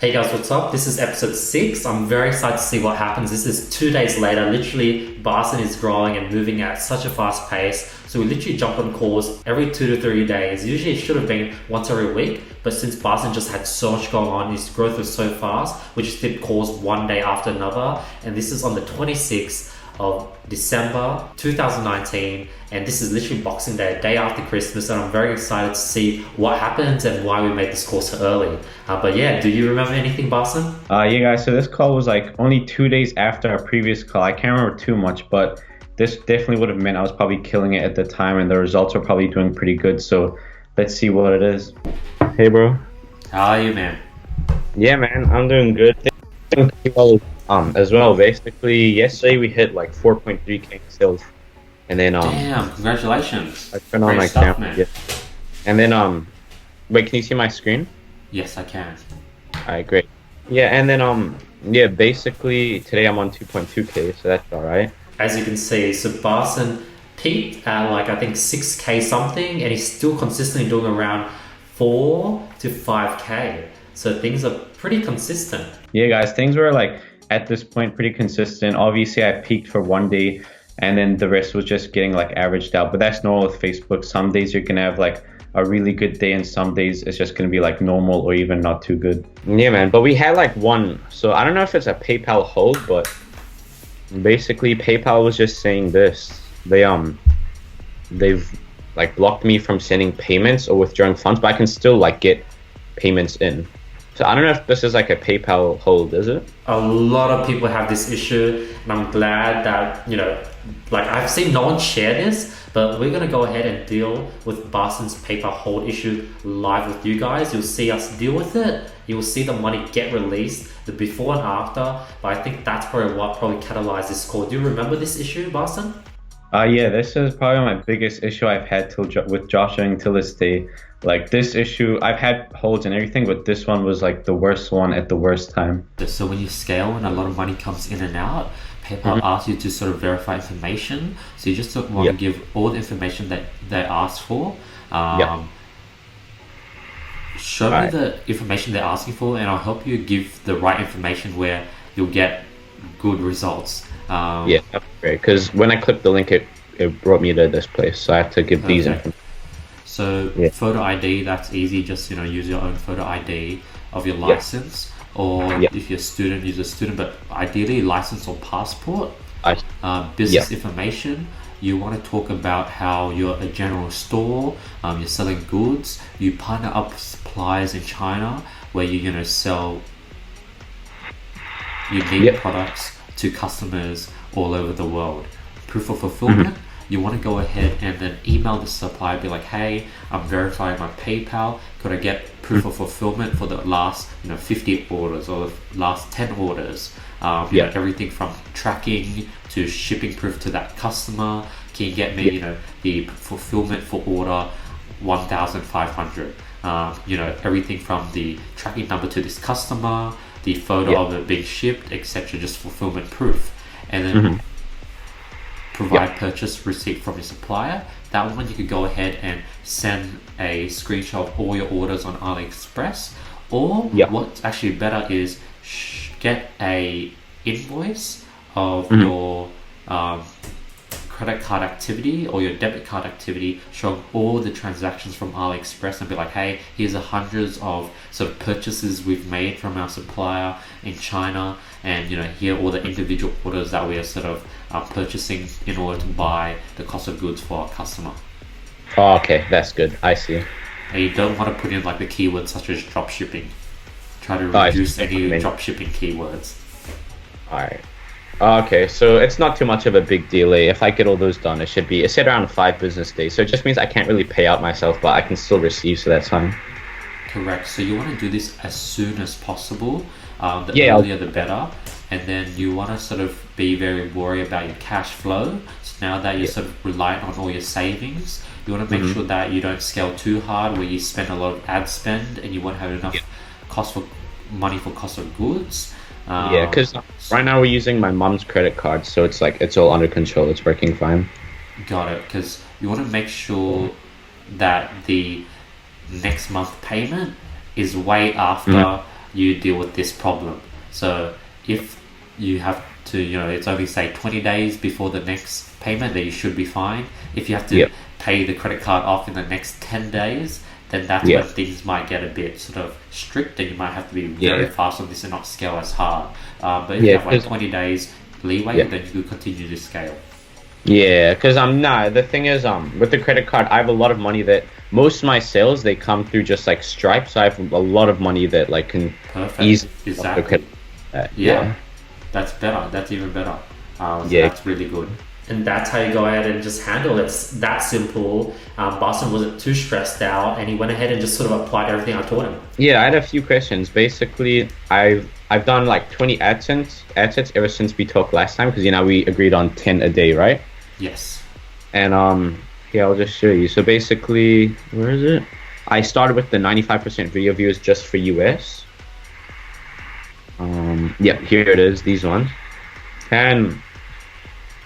Hey guys, what's up? This is episode 6. I'm very excited to see what happens. This is 2 days later. Literally, Barson is growing and moving at such a fast pace. So we literally jump on calls every 2 to 3 days. Usually it should have been once every week, but since Barson just had so much going on, his growth was so fast, we just did calls one day after another. And this is on the 26th of December 2019, and this is literally Boxing Day, day after Christmas, and I'm very excited to see what happens and why we made this call so early. But yeah, do you remember anything, Barson? Yeah, guys. So this call was like only 2 days after our previous call. I can't remember too much, but this definitely would have meant I was probably killing it at the time, and the results were probably doing pretty good. So let's see what it is. Hey, bro. How are you, man? Yeah, man. I'm doing good. Thank you all, as well. Basically, yesterday we hit like 4.3K sales, and then Damn, congratulations. I turned on Great my stuff, camera. man. Yeah. And then wait, can you see my screen? Yes, I can. Alright, great. Yeah, and then yeah, basically today I'm on 2.2K, so that's all right. As you can see, so Barson peaked at like I think 6K something, and he's still consistently doing around 4 to 5K. So things are pretty consistent. Yeah, guys, things were like at this point pretty consistent. Obviously, I peaked for one day, and then the rest was just getting like averaged out. But that's normal with Facebook. Some days you're gonna have like a really good day, and some days it's just gonna be like normal or even not too good. Yeah, man. But we had like one. So I don't know if it's a PayPal hold, but basically PayPal was just saying this. They've like blocked me from sending payments or withdrawing funds, but I can still like get payments in. So I don't know if this is like a PayPal hold, is it? A lot of people have this issue, and I'm glad that, like I've seen no one share this, but we're gonna go ahead and deal with Barson's PayPal hold issue live with you guys. You'll see us deal with it. You will see the money get released, the before and after. But I think that's probably what catalyzed this call. Do you remember this issue, Barson? Yeah, this is probably my biggest issue I've had with Joshua until this day. Like this issue, I've had holds and everything, but this one was like the worst one at the worst time. So when you scale and a lot of money comes in and out, PayPal asks you to sort of verify information. So you just want to give all the information that they ask for. Show me the information they're asking for, and I'll help you give the right information where you'll get good results. Yeah, that's great. Because when I clicked the link, it brought me to this place, so I have to give these information. So photo ID, that's easy. Just use your own photo ID of your license, or if you're a student, use a student. But ideally, license or passport. Business information. You want to talk about how you're a general store. You're selling goods. You partner up with suppliers in China where you sell unique products to customers all over the world. Proof of fulfillment. You want to go ahead and then email the supplier, be like, hey, I'm verifying my PayPal. Could I get proof of fulfillment for the last 50 orders or the last 10 orders? Everything from tracking to shipping proof to that customer. Can you get me the fulfillment for order 1,500? Everything from the tracking number to this customer, the photo of it being shipped, etc. Just fulfillment proof. And then provide purchase receipt from your supplier. That one you could go ahead and send a screenshot of all your orders on AliExpress. Or what's actually better is get a invoice of your credit card activity or your debit card activity, showing all the transactions from AliExpress, and be like, hey, here's the hundreds of sort of purchases we've made from our supplier in China, and here are all the individual orders that we are sort of purchasing in order to buy the cost of goods for our customer. Oh, okay, that's good. I see. And you don't want to put in like the keywords such as drop shipping. Try to reduce any drop shipping keywords. Alright. Okay, so it's not too much of a big delay. If I get all those done, it said around 5 business days. So it just means I can't really pay out myself, but I can still receive, so that's fine. Correct. So you want to do this as soon as possible. The earlier the better. And then you want to sort of be very worried about your cash flow. So now that you're sort of reliant on all your savings, you want to make sure that you don't scale too hard where you spend a lot of ad spend and you won't have enough money for cost of goods. Because right now we're using my mom's credit card, so it's all under control. It's working fine. Got it. Because you want to make sure that the next month payment is way after you deal with this problem. So if you have to, it's only say 20 days before the next payment, then you should be fine. If you have to pay the credit card off in the next 10 days, then that's when things might get a bit sort of strict, and you might have to be very fast on this and not scale as hard. But if you have like 20 days leeway, then you could continue to scale. Yeah, because the thing is, with the credit card, I have a lot of money that most of my sales, they come through just like Stripe, so I have a lot of money that like can easily exactly. That's better. That's even better. So that's really good. And that's how you go ahead and just handle it. It's that simple. Boston wasn't too stressed out, and he went ahead and just sort of applied everything I taught him. Yeah, I had a few questions. Basically, I've done like 20 AdSense ever since we talked last time, because we agreed on 10 a day, right? Yes. And I'll just show you. So basically, where is it? I started with the 95% video views just for US. Here it is, these ones. And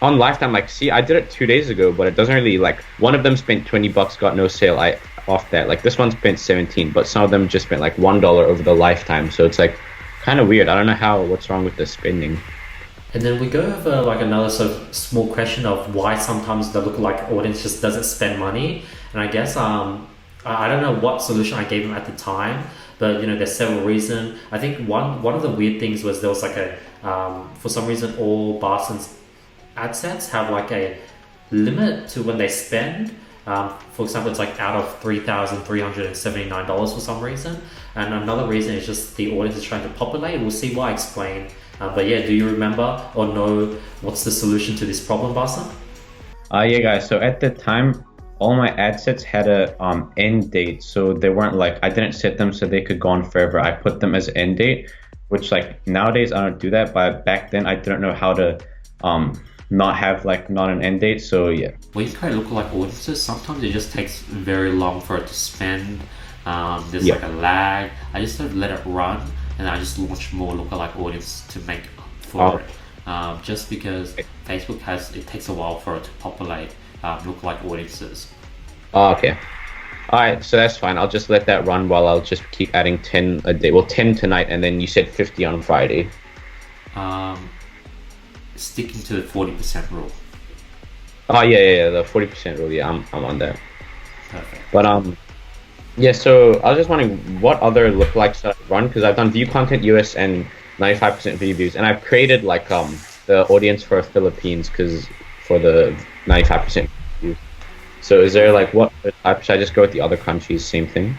on Lifetime, I did it 2 days ago, but it doesn't really, one of them spent $20, got no sale off that. This one spent 17, but some of them just spent $1 over the lifetime. So it's kind of weird. I don't know what's wrong with the spending. And then we go over another sort of small question of why sometimes the lookalike audience just doesn't spend money. And I guess I don't know what solution I gave him at the time, but there's several reasons. I think one of the weird things was there was for some reason all Boston's ad sets have a limit to when they spend. For example, it's out of $3,379 for some reason, and another reason is just the audience is trying to populate. We'll see why I explain. But do you remember or know what's the solution to this problem, Boston? Yeah, guys. So at the time, all my ad sets had a end date, so they weren't I didn't set them so they could go on forever. I put them as end date, which nowadays I don't do that, but back then I didn't know how to not have not an end date. So yeah. When you create lookalike audiences, sometimes it just takes very long for it to spend. There's a lag. I just sort of let it run, and I just launch more lookalike audience to make up for it. Just because Facebook it takes a while for it to populate lookalike audiences. Oh, okay. All right, so that's fine. I'll just let that run while I'll just keep adding 10 a day. Well, 10 tonight, and then you said 50 on Friday. Sticking to the 40% rule. Oh yeah, the 40% rule. Yeah, I'm on that. Perfect. But so I was just wondering what other lookalikes that I run, because I've done view content US and 95% video views, and I've created the audience for Philippines for the 95% views. So is there what type? Should I just go with the other countries? Same thing.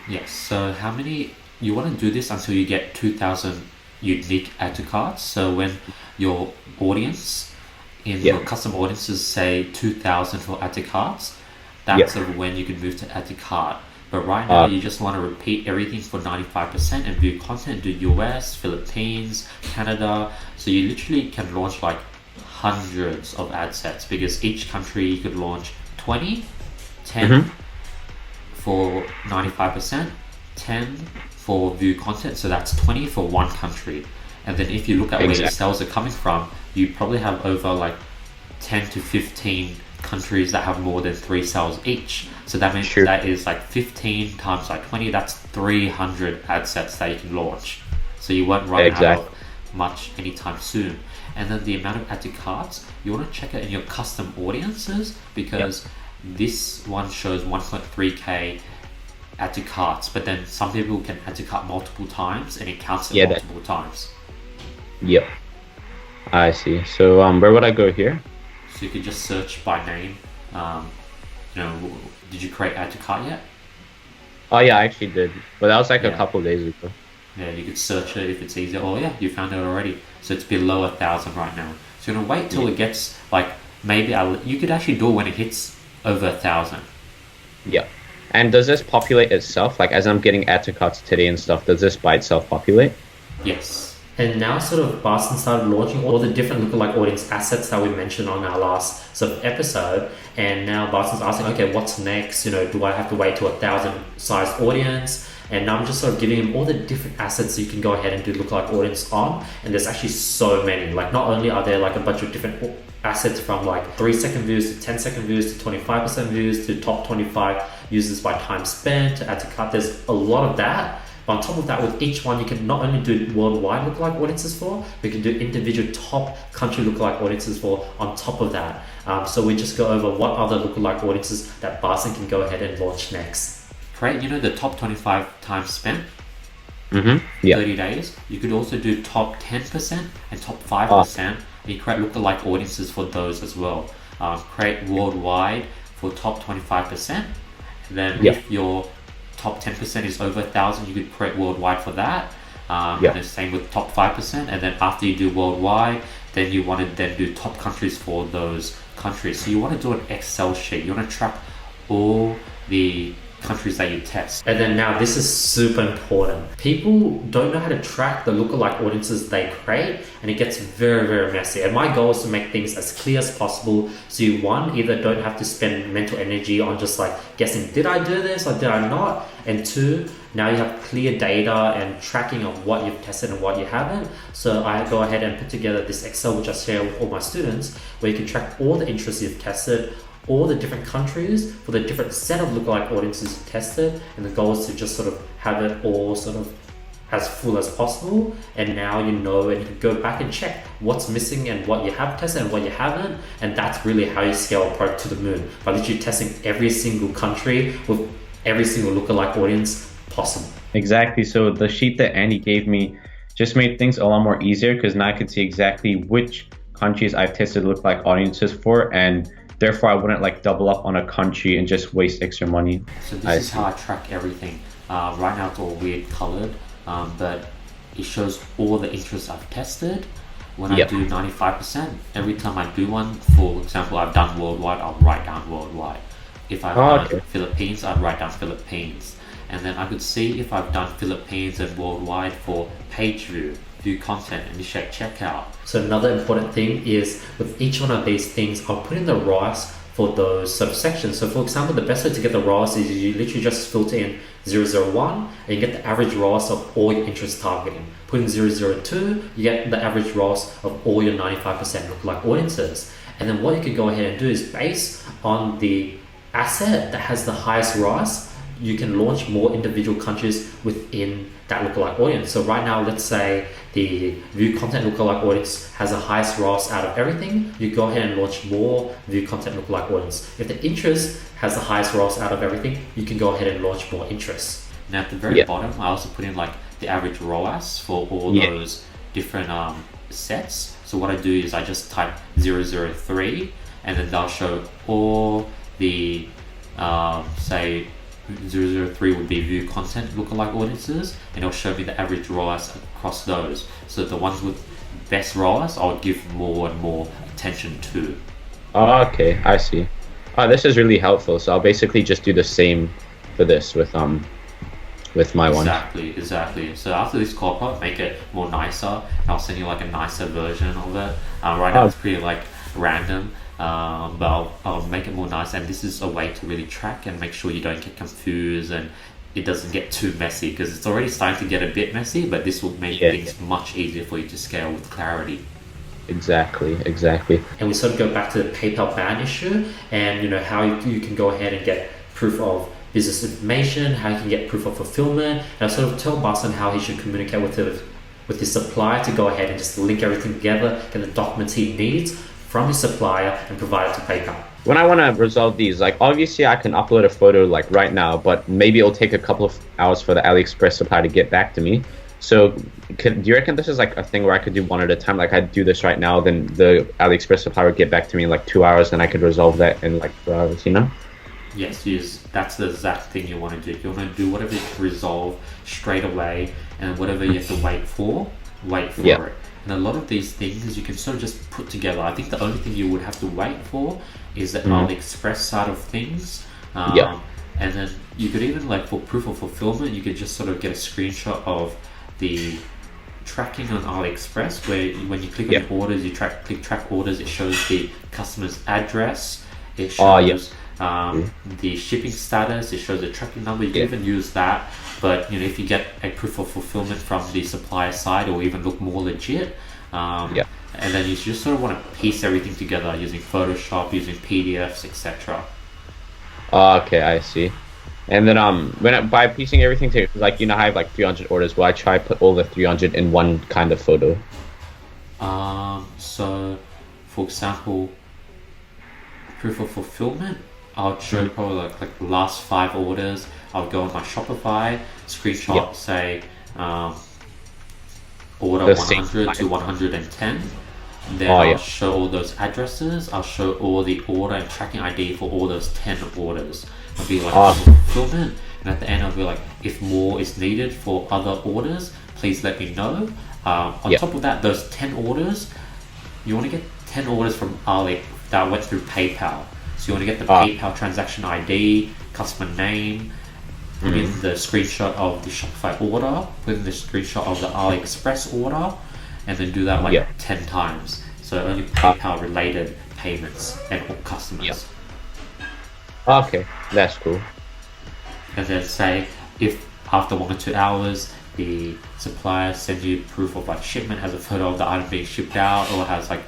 Yes. So how many you want to do this until you get 2,000 unique add to carts? So when your audience your custom audiences say 2,000 for add to carts, that's when you can move to add to cart. But right now you just want to repeat everything for 95% and view content to US, Philippines, Canada. So you literally can launch hundreds of ad sets, because each country you could launch 20, 10 for 95%, 10 for view content. So that's 20 for one country. And then if you look at where your sales are coming from, you probably have over 10 to 15 countries that have more than 3 sales each. So that means that is 15 times 20, that's 300 ad sets that you can launch. So you won't run out of much anytime soon. And then the amount of add to carts, you want to check it in your custom audiences, because this one shows 1.3k add to carts, but then some people can add to cart multiple times and it counts it multiple times. Yep. I see. So where would I go here? So you could just search by name. Did you create add to cart yet? Oh yeah, I actually did, but that was a couple of days ago. Yeah, you could search it if it's easier. Oh yeah, you found it already. So it's below 1,000 right now. So you're gonna wait till it gets maybe you could actually do it when it hits over 1,000. Yeah. And does this populate itself? As I'm getting add to carts today and stuff, does this by itself populate? Yes. And now sort of Boston started launching all the different lookalike audience assets that we mentioned on our last sort of episode. And now Boston's asking, okay, what's next? Do I have to wait to 1,000 sized audience? And now I'm just sort of giving him all the different assets you can go ahead and do lookalike audience on. And there's actually so many. Not only are there a bunch of different assets from 3-second views to 10-second views to 25% views to top 25 users by time spent to add to cart. There's a lot of that. But on top of that, with each one, you can not only do worldwide lookalike audiences for, but you can do individual top country lookalike audiences for on top of that. So we just go over what other lookalike audiences that Barson can go ahead and launch next. Right, the top 25 times spent, Yeah. 30 days. You could also do top 10% and top 5%. And you create lookalike audiences for those as well. Create worldwide for top 25%. And then if your top 10% is over 1,000, you could create worldwide for that. And the same with top 5%. And then after you do worldwide, then you want to then do top countries for those countries. So you want to do an Excel sheet. You want to track all the countries that you test. And then now this is super important. People don't know how to track the lookalike audiences they create, and it gets very, very messy. And my goal is to make things as clear as possible, so you either don't have to spend mental energy on just like guessing, did I do this or did I not? And two, now you have clear data and tracking of what you've tested and what you haven't. So I go ahead and put together this Excel, which I share with all my students, where you can track all the interests you've tested, all the different countries for the different set of lookalike audiences you tested, and the goal is to just sort of have it all sort of as full as possible. And now and you can go back and check what's missing and what you have tested and what you haven't. And that's really how you scale a product to the moon, by literally testing every single country with every single lookalike audience possible. Exactly. So the sheet that Andy gave me just made things a lot more easier, because now I could see exactly which countries I've tested lookalike audiences for, and therefore I wouldn't like double up on a country and just waste extra money. So this is how I track everything. Right now it's all weird colored, but it shows all the interests I've tested. When I do 95%, every time I do one, for example, I've done worldwide, I'll write down worldwide. If I've done Philippines, I'd write down Philippines. And then I could see if I've done Philippines and worldwide for page view content, initiate checkout. So another important thing is with each one of these things, I'll put in the ROAS for those sort of sections. So for example, the best way to get the ROAS is you literally just filter in 001 and you get the average ROAS of all your interest targeting. Put in 002, you get the average ROAS of all your 95% lookalike audiences. And then what you can go ahead and do is, based on the asset that has the highest ROAS, you can launch more individual countries within that lookalike audience. So right now, let's say the view content lookalike audience has the highest ROAS out of everything. You go ahead and launch more view content lookalike audience. If the interest has the highest ROAS out of everything, you can go ahead and launch more interest. Now at the very bottom, I also put in like the average ROAS for all those different sets. So what I do is I just type 003, and then they'll show all the say 003 would be view content lookalike audiences, and it'll show me the average ROAS across those. So the ones with best ROAS, I'll give more and more attention to. Oh, okay, I see. Oh, this is really helpful. So I'll basically just do the same for this with my one. Exactly. So after this copy, make it more nicer, and I'll send you like a nicer version of it. Right now it's pretty like random. But I'll make it more nice, and this is a way to really track and make sure you don't get confused and it doesn't get too messy, because it's already starting to get a bit messy, but this will make things much easier for you to scale with clarity. Exactly. And we sort of go back to the PayPal ban issue, and how you can go ahead and get proof of business information, how you can get proof of fulfillment, and I sort of tell Barson how he should communicate with his supplier to go ahead and just link everything together, get the documents he needs from his supplier, and provide it to PayPal. When I want to resolve these, like obviously I can upload a photo like right now, but maybe it'll take a couple of hours for the AliExpress supplier to get back to me. So do you reckon this is like a thing where I could do one at a time? Like I'd do this right now, then the AliExpress supplier would get back to me in like 2 hours, and I could resolve that in like 2 hours, Yes, that's the exact thing you want to do. You want to do whatever you can resolve straight away, and whatever you have to wait for it. And a lot of these things you can sort of just put together. I think the only thing you would have to wait for is the AliExpress side of things. And then you could even, like for proof of fulfillment, you could just sort of get a screenshot of the tracking on AliExpress, where when you click on the orders, you click track orders, it shows the customer's address, it shows the shipping status, it shows the tracking number. You can even use that. But if you get a proof of fulfillment from the supplier side, or even look more legit, and then you just sort of want to piece everything together using Photoshop, using PDFs, etc. Okay, I see. And then by piecing everything together, like you know, I have like 300 orders. Well, I try put all the 300 in one kind of photo. So, for example, proof of fulfillment, I'll show probably like the last 5 orders. I'll go on my Shopify, screenshot, Yep. say order The same 100 to time. 110. Then Oh I'll yeah. show all those addresses. I'll show all the order and tracking ID for all those 10 orders. I'll be like Awesome. fulfillment, and at the end I'll be like, if more is needed for other orders, please let me know. On Yeah. top of that, those 10 orders, you want to get 10 orders from Ali that went through PayPal. So you want to get the PayPal transaction ID, customer name, put in the screenshot of the Shopify order, put in the screenshot of the AliExpress order, and then do that like Yeah. 10 times. So only PayPal related payments and all customers. Yeah. Okay, that's cool. And then say if after 1 or 2 hours the supplier sends you proof of like shipment, has a photo of the item being shipped out, or has like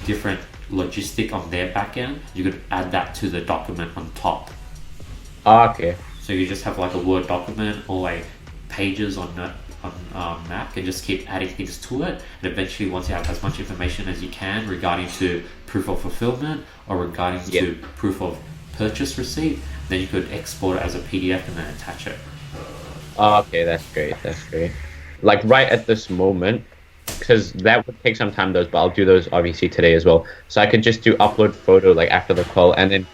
different logistic on their back end, you could add that to the document on top. Okay. So you just have like a Word document or like pages on Mac, and just keep adding things to it. And eventually, once you have as much information as you can regarding to proof of fulfillment or regarding to proof of purchase receipt, then you could export it as a PDF and then attach it. Okay, that's great. That's great. Like right at this moment, because that would take some time, those, but I'll do those obviously today as well. So I could just do upload photo like after the call, and then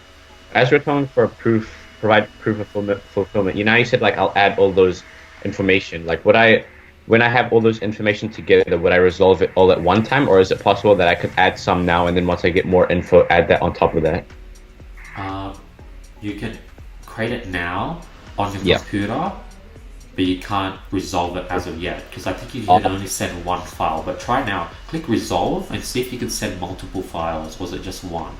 as we're talking for provide proof of fulfillment. You know, you said like I'll add all those information. Like when I have all those information together, would I resolve it all at one time, or is it possible that I could add some now and then once I get more info, add that on top of that? You can create it now on your computer, but you can't resolve it as of yet, because I think you can only send one file. But try now, click resolve and see if you can send multiple files, or is it just one?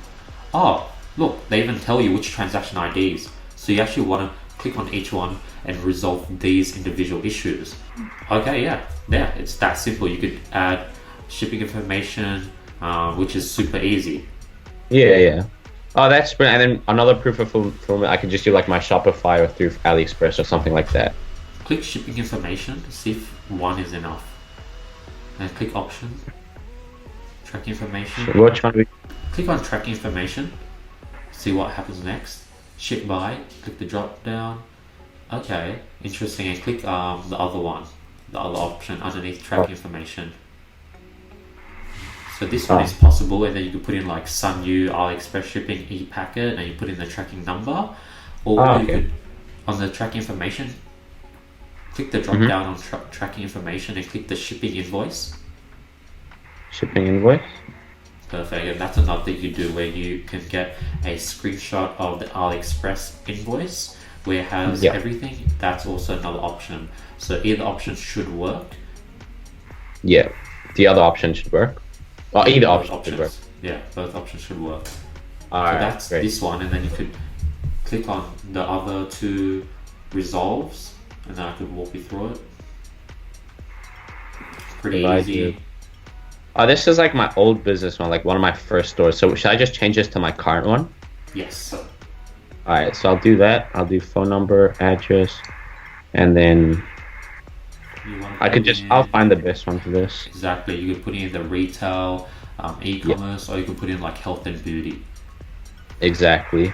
Oh, look, they even tell you which transaction IDs. So you actually want to click on each one and resolve these individual issues. Okay, yeah, it's that simple. You could add shipping information, which is super easy. Yeah. Oh, that's brilliant. And then another proof of fulfillment, I could just do like my Shopify or through AliExpress or something like that. Click shipping information to see if one is enough. And click option, track information. Which one? Click on track information, see what happens next. Ship by, click the drop down. Okay, interesting. And click the other one, the other option underneath track information. So this one is possible, and then you can put in like Sunyu, AliExpress shipping, e-packet, and you put in the tracking number. Or you could, on the tracking information, click the drop down on tracking information and click the shipping invoice. Shipping invoice? Perfect. And that's another thing you do, where you can get a screenshot of the AliExpress invoice where it has everything. That's also another option. So either option should work. Yeah, the other option should work. Or either option should work. Yeah, both options should work. Alright, so that's great. this one, and then you could click on the other two resolves, and then I could walk you through it. Pretty easy. This is like my old business one, like one of my first stores. So should I just change this to my current one? Yes. Alright, so I'll do that. I'll do phone number, address, and then I'll find the best one for this. Exactly. You could put in the retail, e-commerce, or you could put in like health and beauty. Exactly.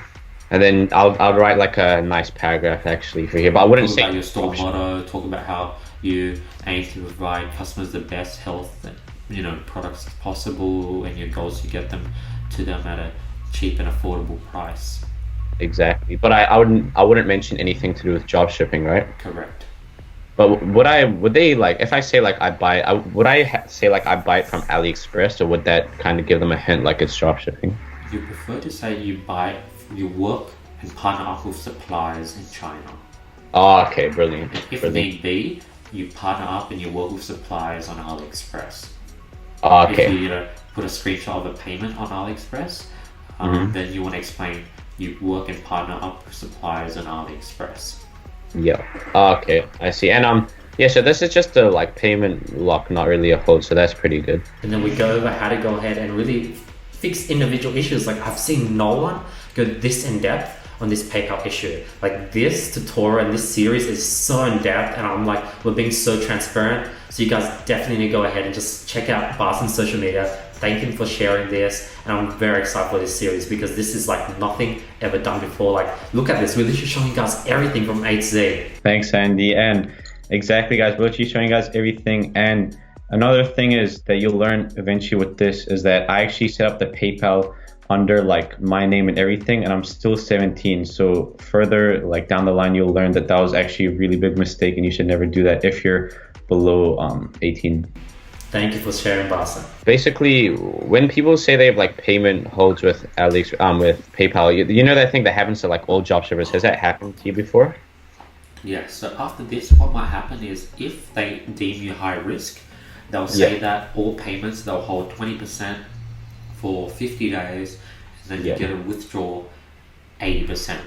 And then I'll write like a nice paragraph actually for here, but I wouldn't talk say about your store motto, talk about how you aim to provide customers the best health products possible, and your goals to get them to them at a cheap and affordable price. Exactly. But I wouldn't mention anything to do with job shipping, right? Correct. But would they like, if I say like I buy it, would I say like I buy it from AliExpress, or would that kind of give them a hint like it's drop shipping? You prefer to say you work and partner up with suppliers in China. Oh, okay, brilliant. And if need be, you partner up and you work with suppliers on AliExpress. Oh, okay. If you put a screenshot of a payment on AliExpress, then you want to explain you work and partner up with suppliers on AliExpress. Yeah. Okay, I see. And so this is just a like payment lock, not really a hold, so that's pretty good. And then we go over how to go ahead and really fix individual issues. Like I've seen no one go this in depth on this PayPal issue. Like this tutorial and this series is so in depth, and I'm like, we're being so transparent. So you guys definitely need to go ahead and just check out Barson's social media. Thank him for sharing this, and I'm very excited for this series because this is like nothing ever done before. Like, look at this. We're literally showing you guys everything from A to Z. Thanks, Andy. And exactly, guys, we're literally showing you guys everything. And another thing is that you'll learn eventually with this is that I actually set up the PayPal under like my name and everything, and I'm still 17. So further like down the line, you'll learn that that was actually a really big mistake, and you should never do that if you're below 18. Thank you for sharing, Barson. Basically, when people say they have like payment holds with with PayPal, you know that thing that happens to like all job servers. Has that happened to you before? Yeah, so after this, what might happen is if they deem you high risk, they'll say that all payments, they'll hold 20% for 50 days, and then you get a withdrawal 80%.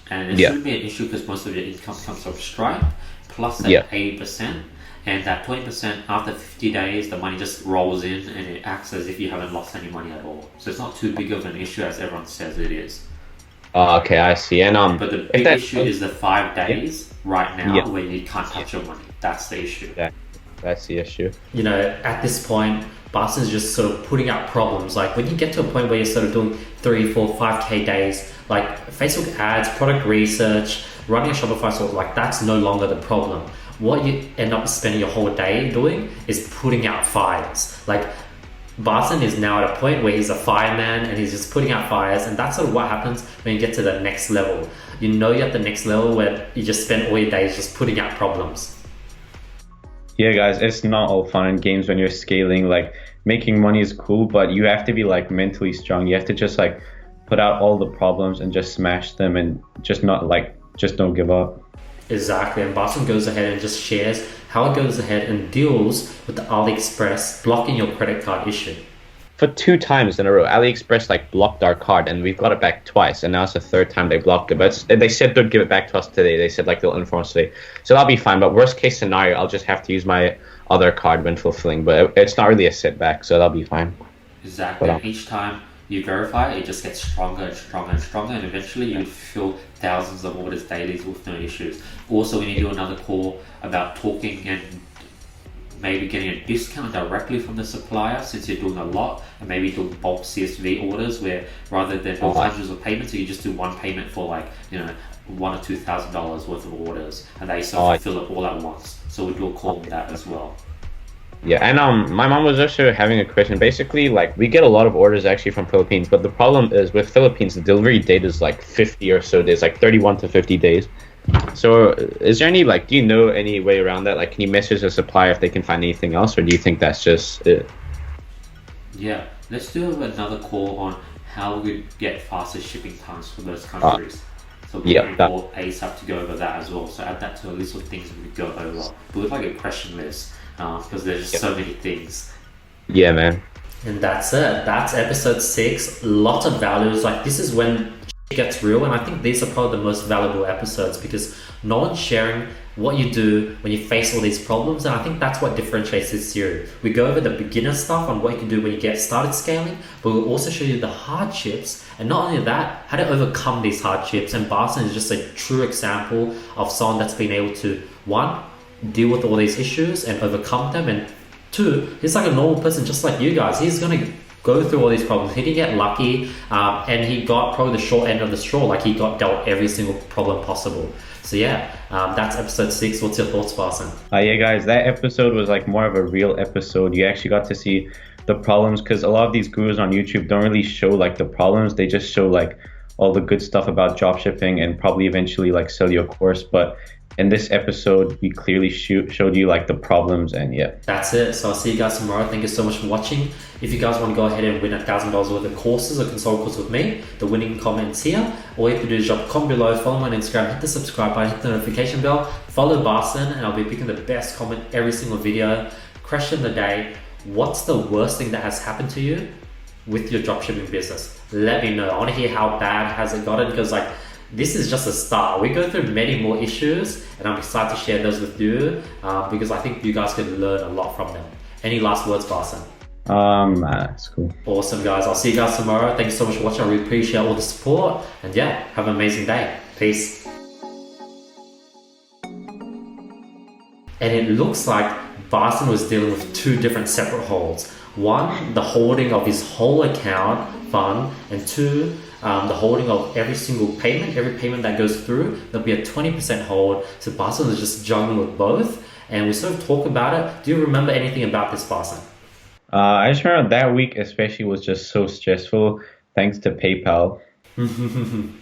And it shouldn't be an issue because most of your income comes from Stripe, plus that 80%. And that 20% after 50 days, the money just rolls in and it acts as if you haven't lost any money at all. So it's not too big of an issue as everyone says it is. Okay, I see. And but the big issue is the 5 days right now where you can't touch your money. That's the issue. Yeah, that's the issue. You know, at this point, Barson's just sort of putting out problems. Like when you get to a point where you're sort of doing 3, 4, 5K days, like Facebook ads, product research, running a Shopify store, like that's no longer the problem. What you end up spending your whole day doing is putting out fires. Like Barson is now at a point where he's a fireman and he's just putting out fires, and that's sort of what happens when you get to the next level. You know you're at the next level where you just spend all your days just putting out problems. Yeah, guys, it's not all fun and games when you're scaling. Like making money is cool, but you have to be like mentally strong. You have to just like put out all the problems and just smash them and just don't give up. Exactly, and Barson goes ahead and just shares how it goes ahead and deals with the AliExpress blocking your credit card issue. For 2 times in a row, AliExpress like blocked our card, and we've got it back twice, and now it's the 3rd time they blocked it. But they said they'd give it back to us today. They said like they'll inform us today, so that'll be fine. But worst case scenario, I'll just have to use my other card when fulfilling. But it's not really a setback, so that'll be fine. Exactly. And each time you verify, it just gets stronger and stronger and stronger, and eventually you fill thousands of orders daily with no issues. Also, when you do another call about talking and maybe getting a discount directly from the supplier, since you're doing a lot, and maybe doing bulk CSV orders where rather than do hundreds of payments, you just do one payment for like, you know, $1,000 or $2,000 worth of orders, and they sort of fill it all at once. So we do a call on that as well. Yeah, and my mom was also having a question. Basically, like we get a lot of orders actually from Philippines, but the problem is with Philippines, the delivery date is like 50 or so days, like 31 to 50 days. So is there any, like, do you know any way around that? Like, can you message the supplier if they can find anything else, or do you think that's just it? Yeah, let's do another call on how we get faster shipping times for those countries. So we can call ASAP to go over that as well. So add that to a list of things we go over. But with like a question list, because there's just so many things. Yeah, man. And that's it. That's episode 6. Lots of values. Like this is when shit gets real, and I think these are probably the most valuable episodes because no one's sharing what you do when you face all these problems, and I think that's what differentiates this series. We go over the beginner stuff on what you can do when you get started scaling, but we'll also show you the hardships, and not only that, how to overcome these hardships. And Barson is just a true example of someone that's been able to, 1, deal with all these issues and overcome them, and 2, he's like a normal person just like you guys. He's gonna go through all these problems. He didn't get lucky, and he got probably the short end of the straw. Like he got dealt every single problem possible. So yeah, that's episode 6. What's your thoughts, Barson? Yeah, guys, that episode was like more of a real episode. You actually got to see the problems, because a lot of these gurus on YouTube don't really show like the problems. They just show like all the good stuff about dropshipping and probably eventually like sell your course. But in this episode, we clearly showed you like the problems, and yeah. That's it. So I'll see you guys tomorrow. Thank you so much for watching. If you guys want to go ahead and win $1,000 worth of courses or consult course with me, the winning comment's here. All you have to do is drop a comment below, follow me on Instagram, hit the subscribe button, hit the notification bell, follow Barson, and I'll be picking the best comment every single video. Question of the day: what's the worst thing that has happened to you with your dropshipping business? Let me know. I want to hear how bad has it gotten, because like, this is just a start. We go through many more issues, and I'm excited to share those with you because I think you guys can learn a lot from them. Any last words, Barson? That's cool. Awesome, guys. I'll see you guys tomorrow. Thank you so much for watching. I really appreciate all the support. And yeah, have an amazing day. Peace. And it looks like Bison was dealing with two different separate holds. One, the holding of his whole account fund, and two, the holding of every single payment. Every payment that goes through, there'll be a 20% hold. So Bison is just juggling with both. And we sort of talk about it. Do you remember anything about this, Bison? I just remember that week especially was just so stressful thanks to PayPal.